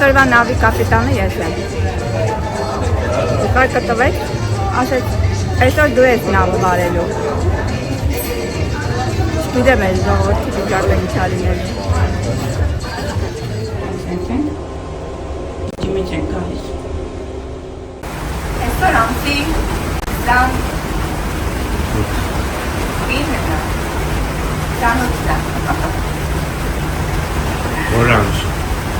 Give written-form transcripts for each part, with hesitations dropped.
Այսօրվա նավի կապիտանը ես եմ։ Ուղարկը տվեք, ասեց, այսօր դու ես նավը վարելու։ Գիտեմ ես ժողովրդի վիճակը ինչա լինելու։ Ջիմի չենք գալիս։ Այսօր ամսի 28 Orange.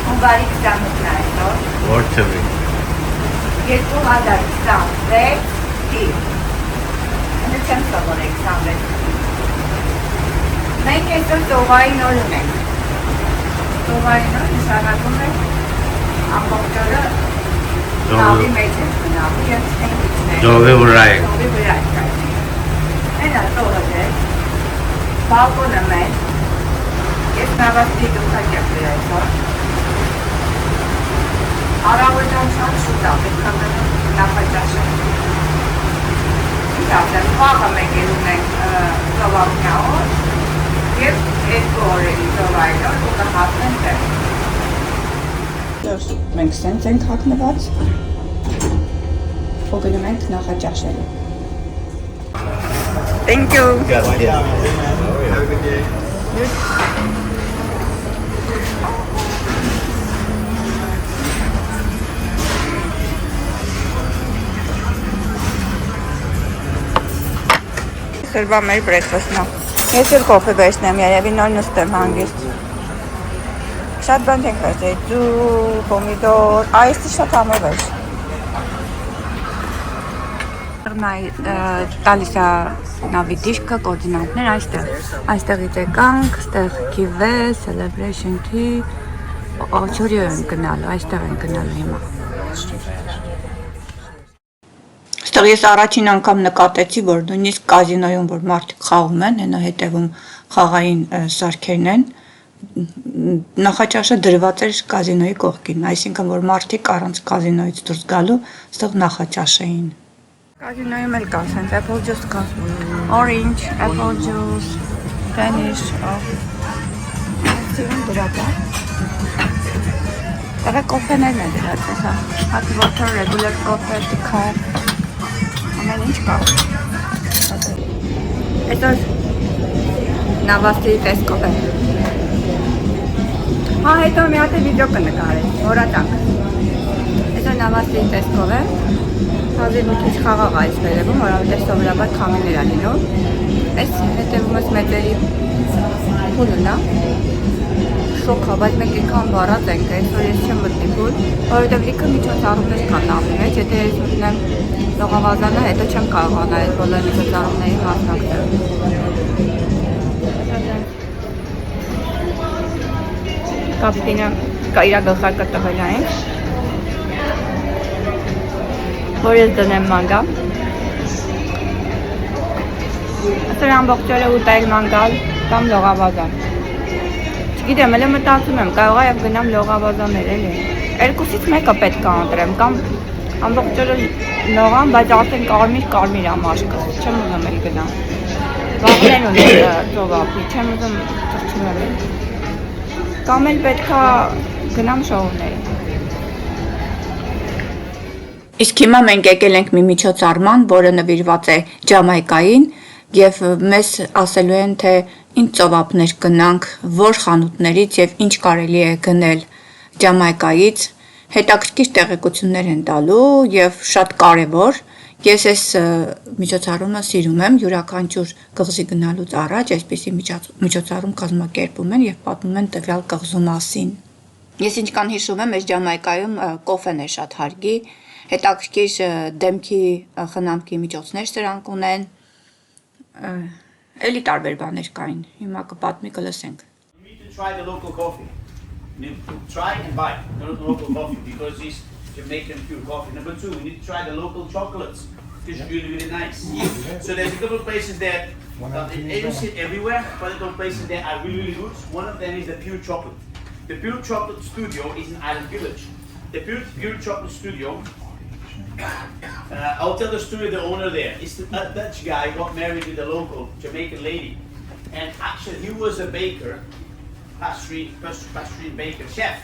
Հունվարի 28-ն է այսօր։ Որտեղի։ 2026 թիվ։ Ընդ չեմ սովորել 26 թիվ։ Մենք այսօր ծովային օր ունենք։ Ծովային օր նշանակում է ամբողջ օրը նավի մեջ ենք մնալու և չենք իջնել։ Ծովի վրա ենք։ Ծովի վրա ենք։ Էն է ծովը դե, բալկոնը մեր, ես նավաստի դուքակյակ վրա այսօր։ Առավոտյան շատ շուտ է, պետք է նախաճաշը։ Ինչ ասեմ, վաղը մենք ունենք ծովափնյա օր և 2 օրերի ծովային օր ու կհասնենք տեղ։ Մենք սենց ենք հագնված ու գնում ենք նախաճաշելու։ Thank you. Have a good day. Սրվա մեր բրեքֆաստնա։ Ես էլ կոֆե վերցնեմ, երևի նոր նստեմ հանգիստ։ Շատ բան ենք վերցրել, ձու, պոմիդոր, այստի շատ համով էր։ Տալիս է նավի դիշկը, կորդինատներ այստեղից եկանք, այստեղ կիվե, celebration tea, չորի են գնալու, այստեղ են գնալու հիմա։ Այստեղ ես առաջին անգամ նկատեցի, որ նույնիսկ կազինոյում, որ մարդիկ խաղում են, հենա հետևում խաղային սարքերն են, նախաճաշը դրված էր կազինոյի կողքին, այսինքն որ մարդիկ առանց կազինոյից դուրս գալու, այստեղ նախաճաշ էին։ Կազինոյում էլ կա, սենց apple juice կա, orange, apple juice, Danish, դրած է։ Տեղը կոֆեներն է դրած, հա, hot water, regular coffee, decaf, ամեն ինչ կա։ Այսօր նավաստի տեսքով է։ Հա, հետո մի հատ վիդեո կնկարել, հորատանք։ Այսօր նավաստի տեսքով է, հազիվ մի քիչ խաղաղ այս վերևում, որովհետև սովորաբար քամիներ է լինում։ Այս հետևումս մեծերի փուլն է։ Շոկ է, բայց մենք ինքան բառած ենք, այսօր ես չեմ մտնի փուլ, որովհետև լիքը միջոցառումներ կան նավի մեջ, եթե ես մտնեմ լողավազանը, հետո չեմ կարողանա այդ բոլոր միջոցառումների մասնակցել։ Կապիտինը իր գլխարկը տվել է ինձ, որ ես դնեմ մանգա։ Այսօր ամբողջ օրը ուտել մանգալ կամ լողավազան։ Չգիտեմ, էլ մտածում եմ, կարող է և գնամ լողավազաներ էլի։ Երկուսից մեկը պետք է ընտրեմ, կամ ամբողջ օրը լողամ, բայց արդեն կարմիր ամաշկը, չեմ ուզում էլ գնամ։ Վաղներ ունեմ ծովափի, չեմ ուզում թրջնել էլ։ Կամ էլ պետք է գնամ շոուների։ Իսկ հիմա մենք եկել ենք մի միջոցառման, որը նվիրված է Ջամայկային և մեզ ասելու են, թե ինչ ծովափներ գնանք, որ խանութներից և ինչ կարելի է գնել Ջամայկայից, հետաքրքիր տեղեկություններ են տալու և շատ կարևոր, ես այս միջոցառումը սիրում եմ, յուրաքանչյուր կղզի գնալուց առաջ այսպիսի միջոցառում կազմակերպում են և պատմում են տվյալ կղզու մասին։ Ես ինչքան հիշում եմ, այս Ջամայկայում կոֆեն է շատ հարգի, հետաքրքիր դեմքի խնամքի միջոցներ սրանք ունեն, էլի տարբեր բաներ կային, հիմա կպատմի կլսենք։ You need to try the local coffee. You need to try and buy the local coffee because it's Jamaican pure coffee. Number 2, we need to try the local chocolates. It's really, really nice. So there's a couple of places that you don't see it everywhere, but a couple of places that are really, really good. One of them is the Pure Chocolate. The Pure Chocolate Studio is in Island Village. The Pure Chocolate Studio, I'll tell the story of the owner there. It's the Dutch guy who got married with a local Jamaican lady. And actually he was a baker, pastry baker, chef.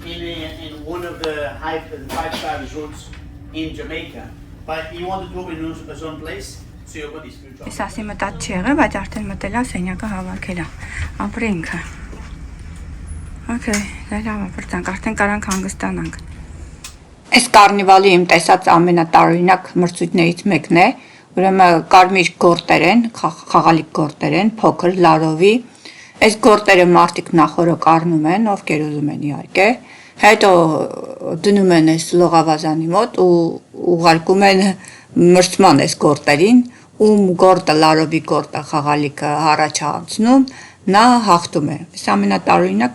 in one of the five-star resorts in Jamaica. But he wanted to open his own place, so you got his future. Ես ասի մտած չի եղել, բայց արդեն մտել է սենյակը հավաքել է։ Ապրենք։ Okay, լավ, ապրտանք, արդեն կարանք հանգստանանք։ Այս կարնիվալի իմ տեսած ամենատարօրինակ մրցույթներից մեկն է, ուրեմն կարմիր գորտեր են, խաղալիք գորտեր են, փոքր լարովի։ Այս գորտերը մարդիկ նախորոք առնում են, ովքեր ուզում են իհարկե, հետո դնում են այս լողավազանի մոտ ու ուղարկում են մրցման այս գորտերին, ում գորտը լարովի գորտը խաղալիքը առաջ անցնում, նա հաղթում է։ Այս ամենատարօրինակ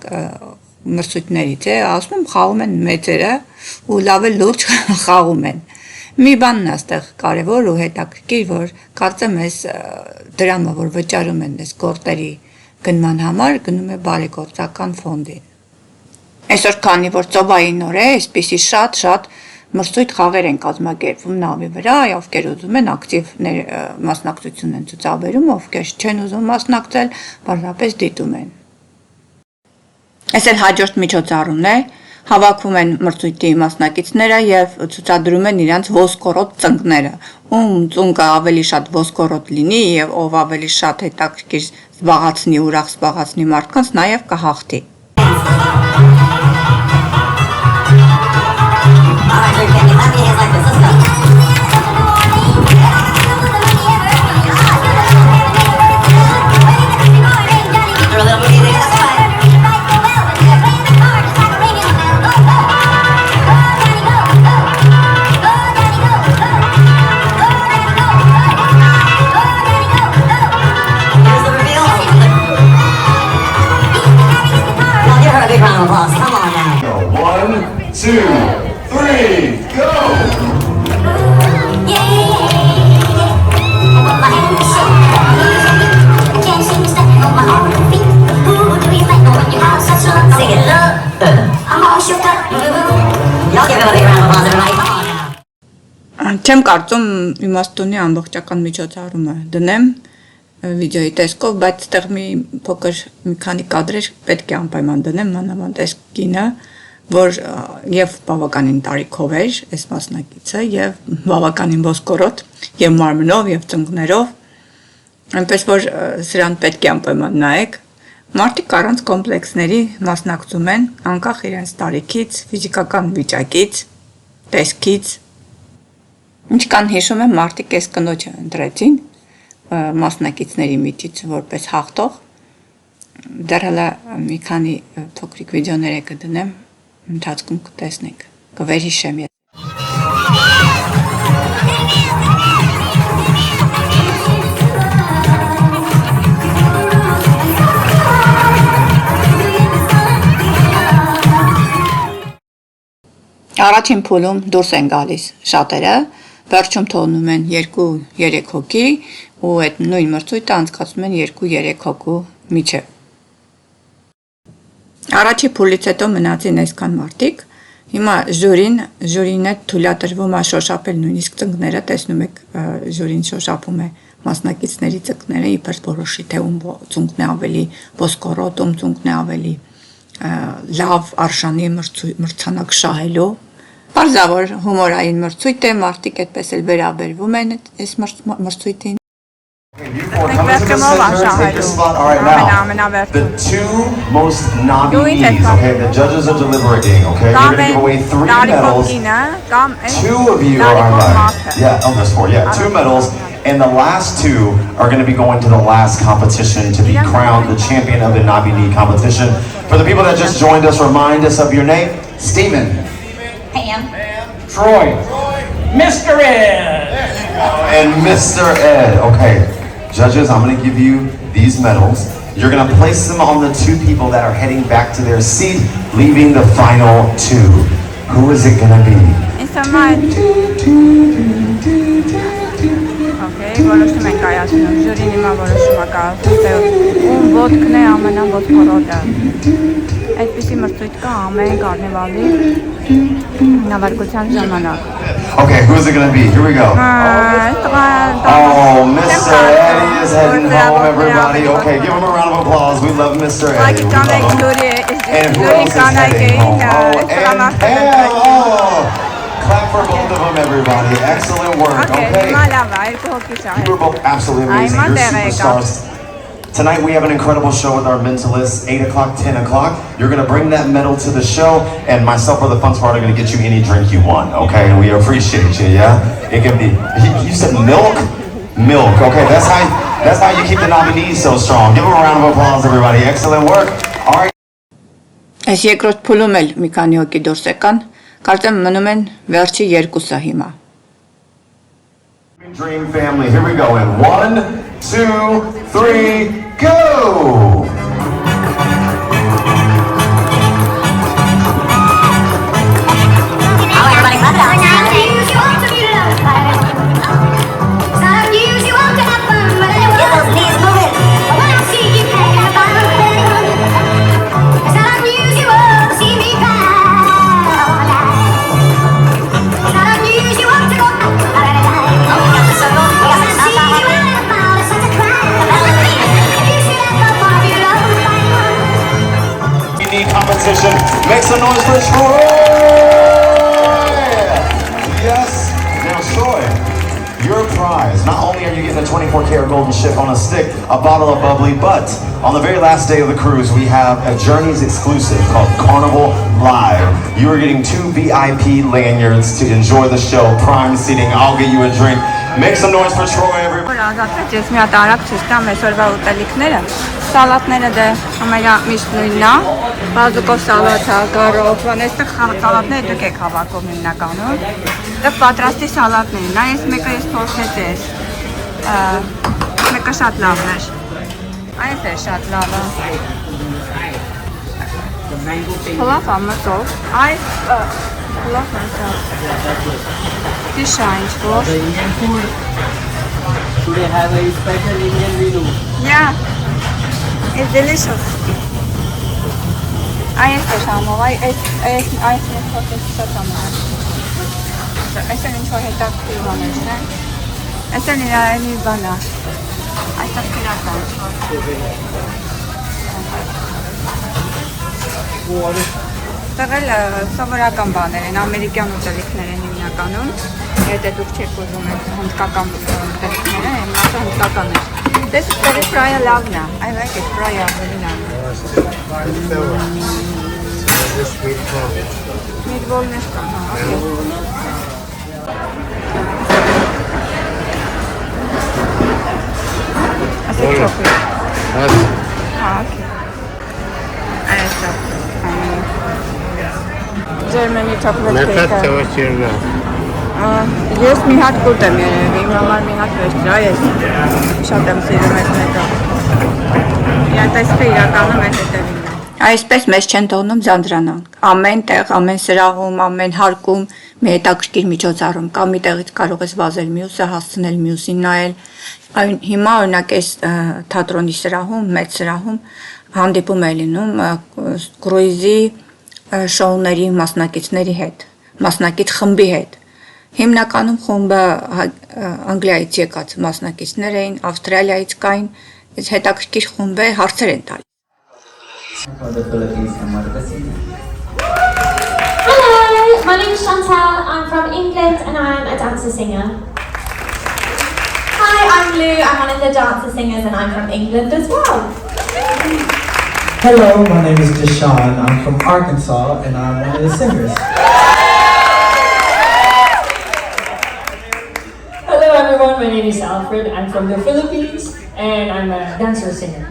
մրցույթներից է, ասում եմ խաղում են մեծերը ու լավ է լուրջ խաղում են։ Մի բանն է այստեղ կարևոր ու հետաքրքիր, որ կարծեմ այս դրամը, որ վճարում են այս գորտերի գնման համար, գնում է բարեգործական ֆոնդին։ Այսօր քանի որ ծովային օր է, այսպիսի շատ մրցույթ խաղեր են կազմակերպվում նավի վրա, ովքեր ուզում են ակտիվ մասնակցություն են ցուցաբերում, ովքեր չեն ուզում մասնակցել, բարձրապես դիտում են։ Այս էլ հաջորդ միջոցառումն է, հավաքվում են մրցույթի մասնակիցները եւ ցուցադրում են իրենց ոսկորոտ ծնկները, ում ծունկը ավելի շատ ոսկորոտ լինի եւ ով ավելի շատ հետաքրքիր զբաղացնի, ուրախ զբաղացնի մարդկանց, նաեւ կհաղթի։ Come on now. 1, 2, 3, go! Sing it. Y'all give everybody a round of applause, everybody. Come on now. Չեմ կարծում իմաստունի ամբողջական միջոցառումը դնեմ վիդեոյի տեսքով, բայց այդտեղ մի քանի կադրեր պետք է անպայման դնեմ, մանավանդ այս կինը, որ եւ բավականին տարիքով էր, այս մասնակիցը եւ բավականին ոսկորոտ եւ մարմնով եւ ծնկներով, այնպես որ սրան պետք է անպայման նայեք։ Մարդիկ առանց կոմպլեքսների մասնակցում են, անկախ իրենց տարիքից, ֆիզիկական վիճակից, տեսքից։ Ինչքան հիշում եմ, մարդիկ այս կնոջը ընտրեցին մասնակիցների միջից որպես հաղթող, դեռ հələ մի քանի փոքրիկ վիդեոներ կդնեմ, ընթացքում կտեսնենք, կվերհիշեմ։ Առաջին փուլում դուրս են գալիս շատերը, վերջում թողնում են 2-3 հոգի ու այդ նույն մրցույթը անցկացնում են 2-3 հոգու միջև։ Առաջի փուլից հետո մնացին այսքան մարդիկ, հիմա ժյուրին է թույլատրվում է շոշափել նույնիսկ ծնկները, տեսնում եք ժյուրին շոշափում է մասնակիցների ծնկները, իբր որոշի թե ում ծնկն է ավելի ոսկորոտ, ում ծնկն է ավելի լավ արժանի մրցանակ շահելու։ Պարզավոր հումորային մրցույթ է, մարդիկ այդպես էլ վերաբերվում են այս մրցույթին։ The two most knobby knees, okay, the judges are deliberating, okay? You're gonna give away 3 medals. 2 of you are left. Yeah, oh, there's 4, yeah, 2 medals. And the last 2 are going to be going to the last competition to be crowned the champion of the Knobby Knee competition. For the people that just joined us, remind us of your name. Steven. Pam. Troy. Mr. Ed. And Mr. Ed. Okay. Judges, I'm going to give you these medals. You're going to place them on the 2 people that are heading back to their seat, leaving the final 2. Who is it going to be? Okay, որոշում ենք կայացնում, ժյուրին հիմա որոշում է կայացնում, թե ում ոտքն է ամենավոսկորոտը։ Այդպիսի մրցույթ կա ամեն կարնիվալի Նավարկության ժամանակ։ Okay, who is it gonna be? Here we go. Oh, Mr. Eddie is heading home, everybody. Okay, give him a round of applause. We love Mr. Eddie. We love him. And who else is heading home? Oh, and Pam. Oh, clap for both of them, everybody. Excellent work. Okay. You were both absolutely amazing. You're superstars. Tonight we have an incredible show with our mentalists, 8 o'clock, 10 o'clock. You're going to bring that medal to the show, and myself or the fun squad are going to get you any drink you want, okay? And we appreciate you, yeah? It can be, you said milk? Milk, okay, that's how you keep the nominees so strong. Give them a round of applause, everybody. Excellent work. All right. Այս երկրորդ փուլում էլ մի քանի հոգի դուրս եկան, կարծեմ մնում են վերջի երկուսը հիմա։ Dream family, here we go in 1, 2, 3, go! Competition. Make some noise for Troy! Yes. Now, Troy, your prize. Not only are you getting a 24-karat golden ship on a stick, a bottle of bubbly, but on the very last day of the cruise, we have a Journeys exclusive called Carnival Live. You are getting 2 VIP lanyards to enjoy the show, prime seating. I'll get you a drink. Make some noise for Troy, everybody. Ես մի հատ արագ ցույց տամ այսօրվա ուտելիքները։ Սալատները դե ամենա միշտ նույնն է։ Բազուկով սալատա, գարով, այստեղ սալատները դուք եք հավաքում հիմնականում։ Դա պատրաստի սալատներն է։ Այս մեկը ես փորձեցի ես։ Մեկը շատ լավն է։ Այս է շատ լավը։ Լավ ամսով։ Այս լավ ամսով։ Դիշայն չոր։ Today have a special Indian menu. Yeah, it's delicious. Այս է շամով, այս է ինչ-որ հետաքրքիր բաներ չեն։ Այս է իրարելի բան է։ Այստեղ կիրական ինչ-որ։ Տղել սովորական բաներ են, ամերիկյան ուտելիքներ են հիմնականում։ Եթե դուք չեք ուզում եք հնդկական ուտելիքները, հիմնականում հնդկական է։ This is very fry-ը լավն է, I like it, fry-ը ավելի լավն է։ Meatball-ներ կան, հա, ասեք չոքլետ։ Հա, okay։ Այս է, Germany chocolate cake-ը։ Ես մի հատ կուտ եմ երևի, իմ համար մի հատ վերջրա, ես շատ եմ սիրում այս մեկը։ Այսպես իրականում է հետևին։ Այսպես մեզ չեն թողնում ձանձրանանք։ Ամեն տեղ, ամեն սրահում, ամեն հարկում մի հետաքրքիր միջոցառում կա, մի տեղից կարող ես վազել մյուսը, հասցնել մյուսին նայել։ Հիմա օրինակ այս թատրոնի սրահում, մեծ սրահում հանդիպում է լինում կրուիզի շոուների մասնակիցների հետ, մասնակից խմբի հետ։ Հիմնականում խումբը Անգլիայից եկած մասնակիցներ էին, Ավստրալիայից կային, հետաքրքիր խումբ է, հարցեր են տալիս։ Hello, my name is Chantal. I'm from England and I'm a dancer singer. Hi, I'm Lou. I'm one of the dancer singers and I'm from England as well. Hello, my name is Deshaun. I'm from Arkansas and I'm one of the singers. Hello everyone, my name is Alfred. I'm from the Philippines and I'm a dancer singer.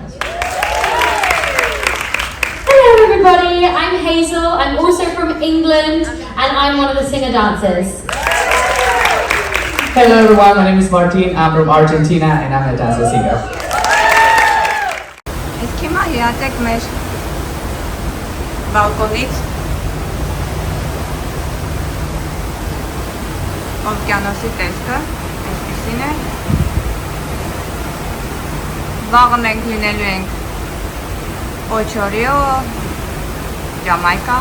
Hello everybody, I'm Hazel. I'm also from England and I'm one of the singer dancers. Hello everyone, my name is Martin. I'm from Argentina and I'm a dancer singer. Իսկ հիմա հիացեք մեր բալկոնից օվկիանոսի տեսքը, այսպիսին է։ Վաղը մենք լինելու ենք Օչորիո, Ջամայկա,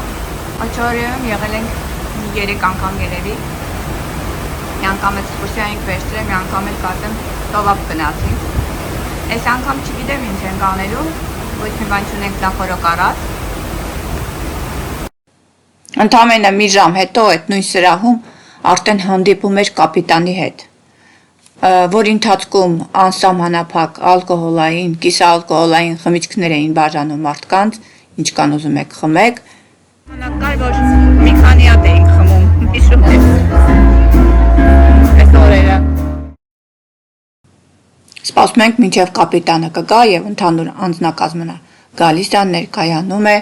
Օչորիոյում եղել ենք 3 անգամ երևի։ Մի անգամ էքսկուրսիա ենք վերցրել, մի անգամ էլ կարծեմ տովապ գնացինք։ Այս անգամ չգիտեմ ինչ ենք անելու, ոչ մի բան չունենք նախորոք առած։ Ընդամենը մի ժամ հետո այդ նույն սրահում արդեն հանդիպում էր կապիտանի հետ, որ ընթացքում անսահմանափակ ալկոհոլային, կիսաալկոհոլային խմիչքներ էին բաժանում մարդկանց, ինչ կան ուզում եք խմեք։ Կար, որ մի քանի հատ էինք խմում, հիշում եք այս օրերը։ Սպասում ենք մինչև կապիտանը կգա և ընդհանուր անձնակազմը գալիս է, ներկայանում է։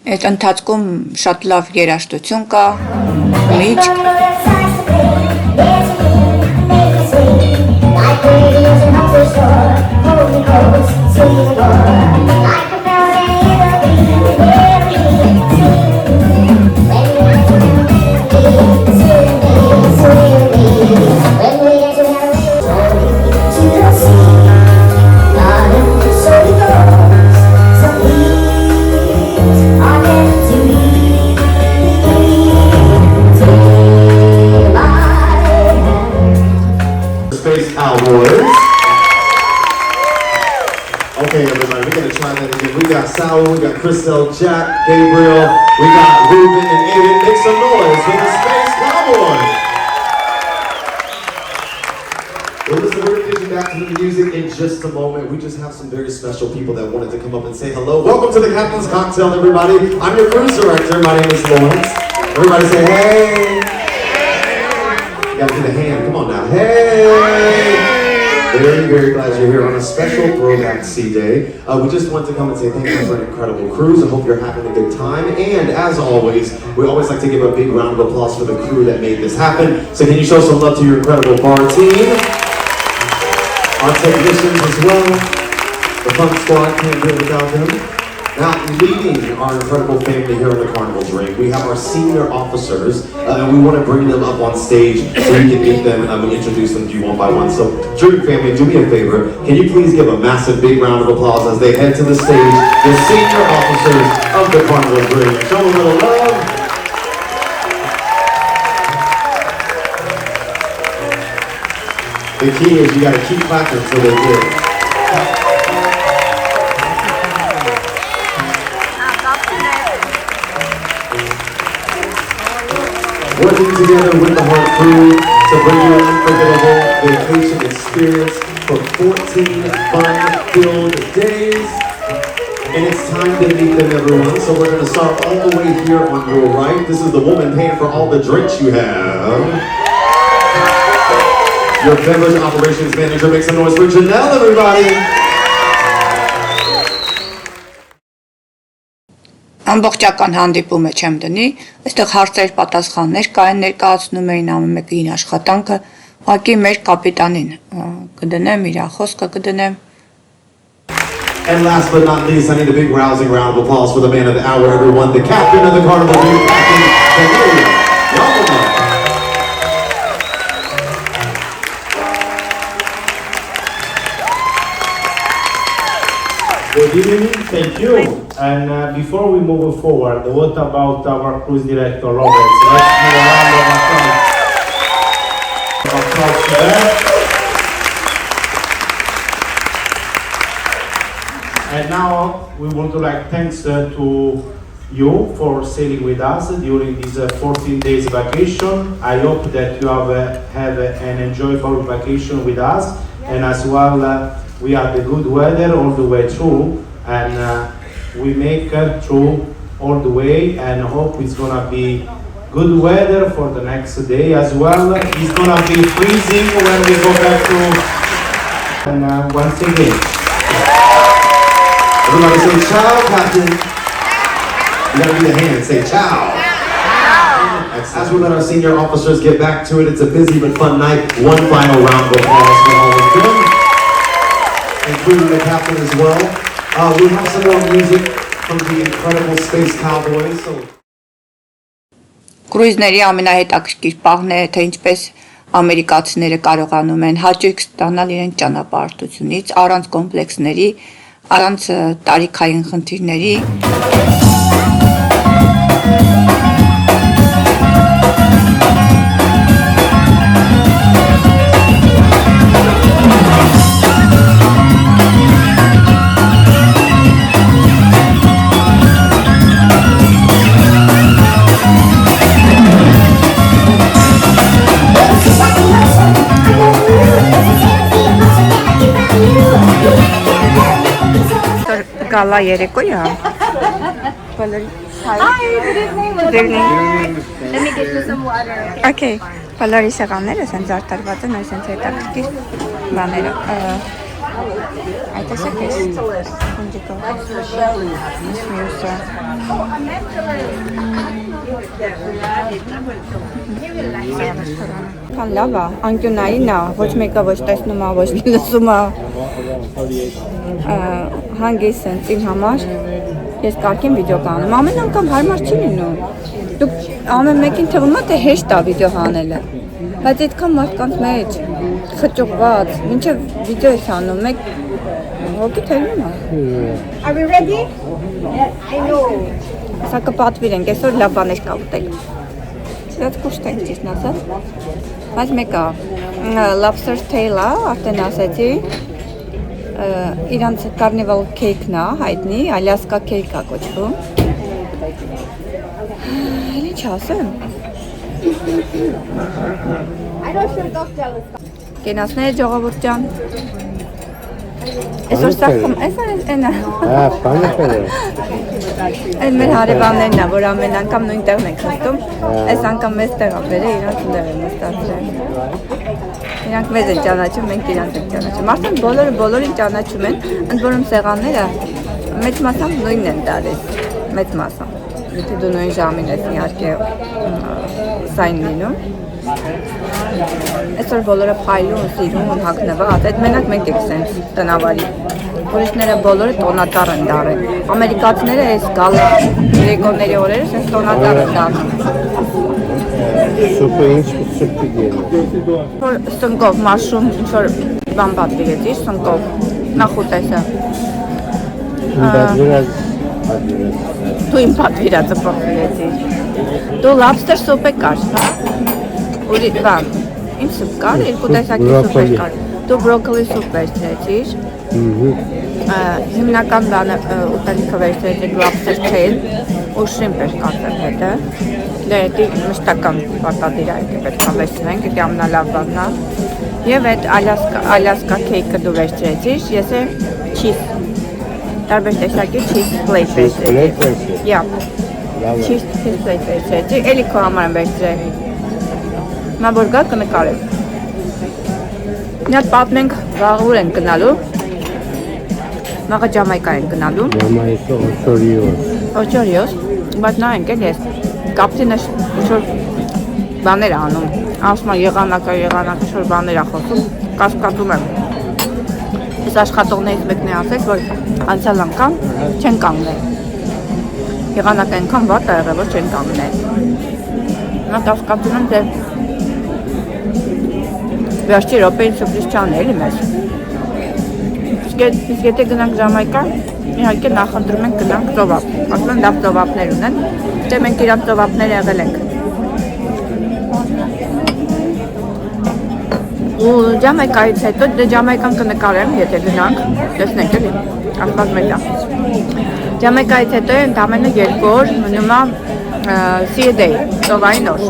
Այդ ընթացքում շատ լավ երաժշտություն կա, խմիչք։ Space Cowboys. Okay, everybody, we're gonna try that again. We got Saul, we got Christelle, Jack, Gabriel, we got Ruben and Aiden. Make some noise for the Space Cowboys. Well, listen, we're gonna get you back to the music in just a moment. We just have some very special people that wanted to come up and say hello. Welcome to the Captain's Cocktail, everybody. I'm your cruise director. My name is Lawrence. Everybody say hey. You gotta do the hand. Come on now. Hey. Very, very glad you're here on a special Throwback C Day. We just want to come and say thank you for an incredible cruise. I hope you're having a good time. And as always, we always like to give a big round of applause for the crew that made this happen. So can you show some love to your incredible bar team? Our technicians as well. The fun squad can't do it without them. Now, leading our incredible family here on the Carnival Drink, we have our senior officers, and we want to bring them up on stage so we can meet them and introduce them to you one by one. So, Drink family, do me a favor. Can you please give a massive big round of applause as they head to the stage, the senior officers of the Carnival Drink. Show them a little love. The key is you got to keep clapping until they get it. Working together with the Heart Crew to bring you an unforgettable vacation experience for 14 fun-filled days. And it's time to meet them, everyone. So we're going to start all the way here on your right. This is the woman paying for all the drinks you have. Your beverage operations manager. Make some noise for Janelle, everybody. Ամբողջական հանդիպումը չեմ դնի, այստեղ հարցեր պատասխաններ կային, ներկայացնում էին ամեն մեկի իր աշխատանքը, ուղղակի մեր կապիտանին կդնեմ, իր խոսքը կդնեմ։ And last but not least, I need a big rousing round of applause for the man of the hour, everyone, the captain of the Carnival, Captain Cornelia. Welcome. Good evening, thank you. And before we move forward, what about our cruise director, Robert? Let's give a round of applause to them. And now we would like thanks to you for sailing with us during this 14 days vacation. I hope that you have an enjoyable vacation with us, and as well we had the good weather all the way through, and we make it through all the way, and hope it's gonna be good weather for the next day as well. It's gonna be freezing when we go back to, and once again. Everybody say ciao, Captain. You gotta do the hand, say ciao. As we let our senior officers get back to it, it's a busy but fun night. One final round of applause for all of them, including the captain as well. We have some more music from the incredible Space Cowboys. Կրուիզների ամենահետաքրքիր պահն է, թե ինչպես ամերիկացիները կարողանում են հաճույք ստանալ իրենց ճանապարհորդությունից, առանց կոմպլեքսների, առանց տարիքային խնդիրների։ Gala երեկո է։ Hi, good evening. Good evening. Let me get you some water. Okay. Բոլորի սեղանները սենց արտարված են, այս սենց հետաքրքիր բաները։ Այդ էս է քեզ։ Կան լավ է, անկյունային է, ոչ մեկը ոչ տեսնում է, ոչ լսում է։ Հանգիստ սենց իմ համար, ես կարգին վիդեո կանում, ամեն անգամ հարմար չի լինում։ Դուք ամեն մեկին թվում է, թե հեշտ է վիդեո հանելը, բայց այդքան մարդկանց մեջ խճուղված, մինչև վիդեո ես անում, մեկ հոգի թելում է։ Are we ready? Yes, I know. Սա կպատվիրենք, այսօր լավ բաներ կա ուտել։ Սիրած կուշտենք ճիշտ ասած, բայց մեկ է, lobster tail-ը, արդեն ասեցի, իրանց carnival cake-ն է, հայտնի, Alaska cake-ը կոչվում։ Ինչ ասեմ։ Կենացներ ժողովուրդ ջան։ Այսօր սախում, այսօր Այն մեր հարևաններն է, որ ամեն անգամ նույն տեղն ենք նստում, այս անգամ մեզ տեղ ապերը, իրանք տեղ են նստացրել։ Իրանք մեզ են ճանաչում, մենք իրանք ենք ճանաչում։ Արդեն բոլորին ճանաչում են, ընդ որում սեղանները մեծ մասամբ նույնն են տալիս, մեծ մասամբ։ Եթե դու նույն ժամին ես իհարկե սայն լինում։ Այսօր բոլորը փայլում, սիրում, հագնված, այդ մենակ մենք ենք սենց տնավարի։ Ուրիշները բոլորը տոնատար են դարել։ Ամերիկացիները այս գալա երեկոների օրերը սենց տոնատար են դառնում։ Սուպը ինչ սուպ գերու։ Սնկով, մաշրում, ինչ-որ բան պատվիրեցի, սնկով, նախուտեսը։ Դու իմ պատվիրածը պատվիրեցի։ Դու lobster սուպ է կար, հա։ Ուրի բան, ինչ սուպ կար, երկու տեսակի սուպ է կար։ Դու բրոկոլի սուպ վերցրեցիր։ Հիմնական բանը ուտելիքը վերցրեցիր lobster tail ու shrimp էր կացել հետը։ Դե մշտական պատադիր այդ պետք է վերցնենք, դա ամենալավ բանն է։ Եվ այդ Alaska cake-ը դու վերցրեցիր, ես է cheese տարբեր տեսակի cheese plate վերցրեցի։ Yeah. Cheese plate վերցրեցի, էլի քո համար եմ վերցրել։ Հիմա որ գա կնկարեմ։ Մի հատ պատմենք վաղուր են գնալու։ Մաղա Ջամայկա են գնալու։ Ջամայկա Օչորիոս։ Օչորիոս, բայց նայենք էլ ես կապտինը ինչ-որ բաներ անում։ Ասում եղանակա ինչ-որ բաներ ա խոսում, կասկածում եմ։ Ես աշխատողներից մեկն է ասել, որ անցյալ անգամ չեն կանգնել։ Եղանակը այնքան վատ ա եղել, որ չեն կանգնել։ Նա կասկածում եմ, թե վերջի րոպեին սուրպրիզ չան էլի մեզ։ Իսկ եթե գնանք Ջամայկա, իհարկե նախընտրում ենք գնանք ծովափ։ Ասում են լավ ծովափներ ունեն, թե մենք իրանք ծովափներ եղել ենք։ Ու Ջամայկայից հետո դե Ջամայկան կնկարեմ, եթե գնանք, տեսնենք էլի, ասված մեկ է։ Ջամայկայից հետո ընդամենը 2 օր մնում է Sea Day, ծովային օր։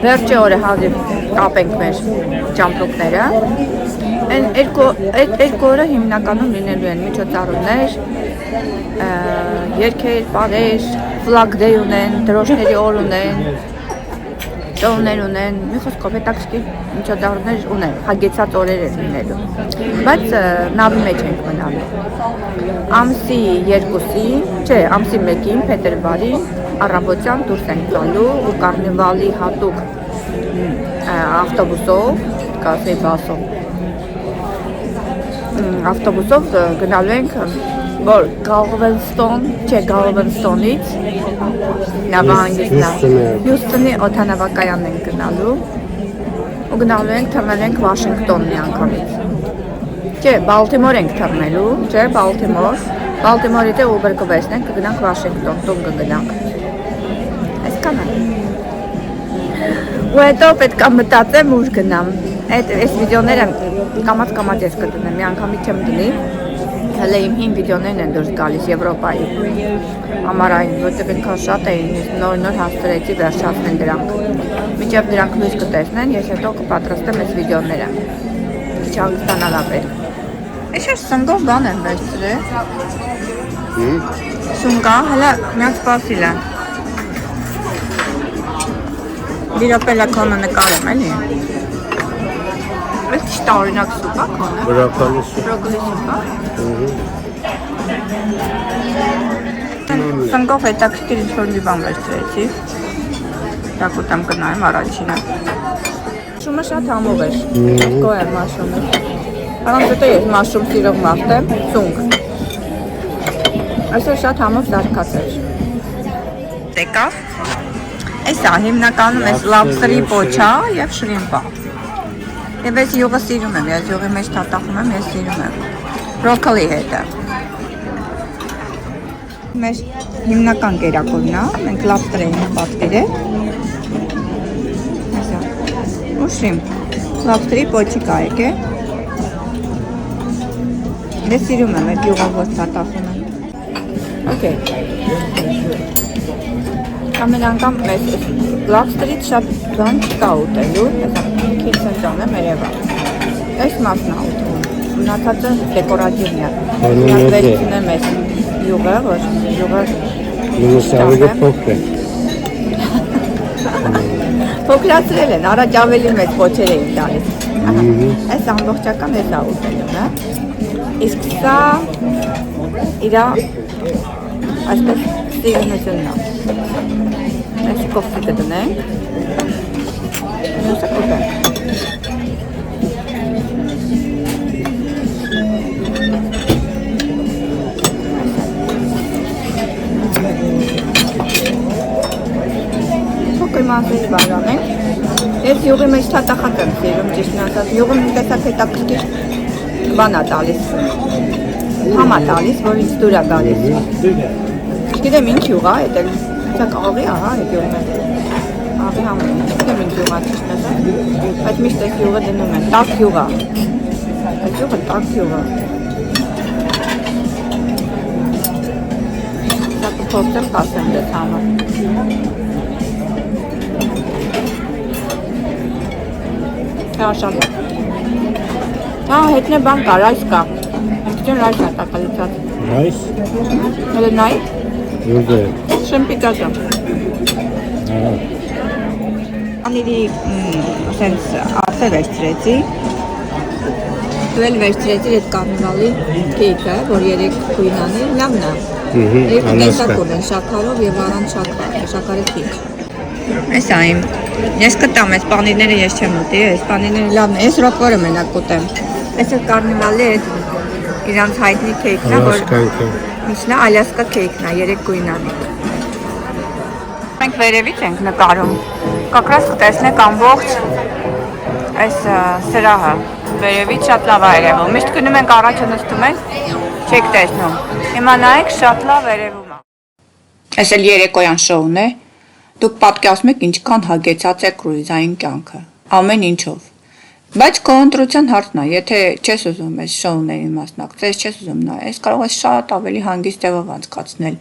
Վերջի օրը հազիվ կապենք մեր ճամպրուկները։ Այդ երկու օրը հիմնականում լինելու են միջոցառումներ, երգեր, պարեր, flag day ունեն, դրոշների օր ունեն, տոներ ունեն, մի խոսքով հետաքրքիր միջոցառումներ ունեն, հագեցած օրեր են լինելու։ Բայց նավի մեջ ենք մնալու։ Ամսի 2-ին, չէ, ամսի 1-ին, փետրվարին առավոտյան դուրս ենք գալու ու կարնիվալի հատուկ ավտոբուսով, կասեի բասով, ավտոբուսով գնալու ենք, որ Galvestonից նավահանգիստն է, Հյուսթոնի օդանավակայանն ենք գնալու ու գնալու ենք թռնել ենք Վաշինգտոն մի անգամից։ Չէ, Բալտիմոր ենք թռնելու, չէ, Բալտիմորից է Uber կվերցնենք, կգնանք Վաշինգտոն, տուն կգնանք։ Այսքան է։ Ու հետո պետք է մտածեմ ուր գնամ։ Այս վիդեոները կամաց ես կդնեմ, մի անգամից չեմ դնի։ Հələ իմ 5 վիդեոներն են դուրս գալիս Եվրոպայի ամառային, որտեղ ինքան շատ էին, ես նոր հաստրեցի վերջացնել դրանք։ Մինչև դրանք լույս կտեսնեն, ես հետո կպատրաստեմ այս վիդեոները։ Չհանգստանալա պետք։ Այսօր սնգով բան եմ վերցրել։ Սունգա, հələ միած սպասիլ է։ Դիրապելա կոնը նկարեմ, էլի։ Ես ճիշտ օրինակ սուպա կոնը։ Բրոկոլի սուպ։ Բրոկոլի սուպա։ Սնգով հետաքրքիր ինչ-որ մի բան վերցրեցի։ Դակուտամ կնայեմ առաջինը։ Մաշրումը շատ համով էր։ Գոհ եմ մաշրումից։ Առանց դե ես մաշրում սիրող մարդ եմ, սունգ։ Այսօր շատ համով զարգաց էր։ Տեկավ։ Էսա հիմնականում էս լաբստերի պոչա եւ շրիմպա։ Եվ ես յուղը սիրում եմ, ես յուղի մեջ թաթախում եմ, ես սիրում եմ։ Բրոկոլի հետ է։ Մեր հիմնական կերակուրն է, մենք լաբստեր ենք պատվիրել։ Այսա։ Ու շրիմպ։ Լաբստերի պոչի կա եկե։ Ես սիրում եմ, այդ յուղով որ թաթախում եմ։ Okay. Ամեն անգամ մեզ լաբստերից շատ բան չկա ուտելու, քիչ սնջան է մերևա։ Այս մասն է ուտում, մնացածը դեկորատիվն է։ Ես վերցնեմ այս յուղը, որ յուղը Լուսավերը փոքր է։ Փոքրացրել են, առաջ ավելի մեծ պոչեր էին տալիս։ Այս ամբողջական էս է ուտելուն, հա։ Իսկ սա իրա այսպես սիրունությունն է։ Այս կոֆի կդնենք։ Նույնիսկ կոֆե։ Փոքր մասերի բաժանենք։ Ես յուղի մեջ թաթախած եմ սիրում, ճիշտն ասած, յուղը մի տեսակ հետաքրքիր բան է տալիս։ Համ է տալիս, որ ինձ դուր է գալիս։ Չգիտեմ ինչ յուղ է, էդ էլ ցակ աղի, ահա, այդ յուղն է։ Աղի համ է, չգիտեմ ինչ յուղ է, ճիշտ ասած։ Բայց միշտ այս յուղը դնում են, տաք յուղ է։ Այդ յուղը տաք յուղ է։ Սա կփորձեմ կասեմ դες համը։ Հա, շատ է։ Հա, հետն է բան կա, ռայս կա։ Ինչն ռայս է տակալիցած։ Ռայս։ Հələ նայ։ Որտե՞ղ։ Շեմպի կազա։ Անիրի սենց ափե վերցրեցի։ Դու էլ վերցրեցի այդ կարնիվալի քեյքը, որ 3 գույնանի, լավն է։ Երկու տեսակ ունեն, շաքարով եւ առանց շաքարի քիչ։ Էս այն։ Ես կտամ այս պանիրները ես չեմ ուտի, այս պանիրները լավն է։ Ես ռոկվորը մենակ կուտեմ։ Այս է կարնիվալի այդ իրանց հայտնի քեյքն է, որ ինչն է, Ալյասկա քեյքն է, 3 գույնանի։ Մենք վերևից ենք նկարում։ Կակրաս կտեսնեք ամբողջ այս սրահը։ Վերևից շատ լավ է երևում։ Միշտ գնում ենք առաջը նստում ենք, չեք տեսնում։ Հիմա նայեք, շատ լավ երևում է։ Այս էլ երեկոյան շոուն է։ Դուք պատկերացնում եք ինչքան հագեցած է կրուիզային կյանքը, ամեն ինչով։ Բայց քո ընտրության հարցն է, եթե չես ուզում այս շոուներին մասնակցել, չես ուզում նայել, կարող ես շատ ավելի հանգիստ ձևով անցկացնել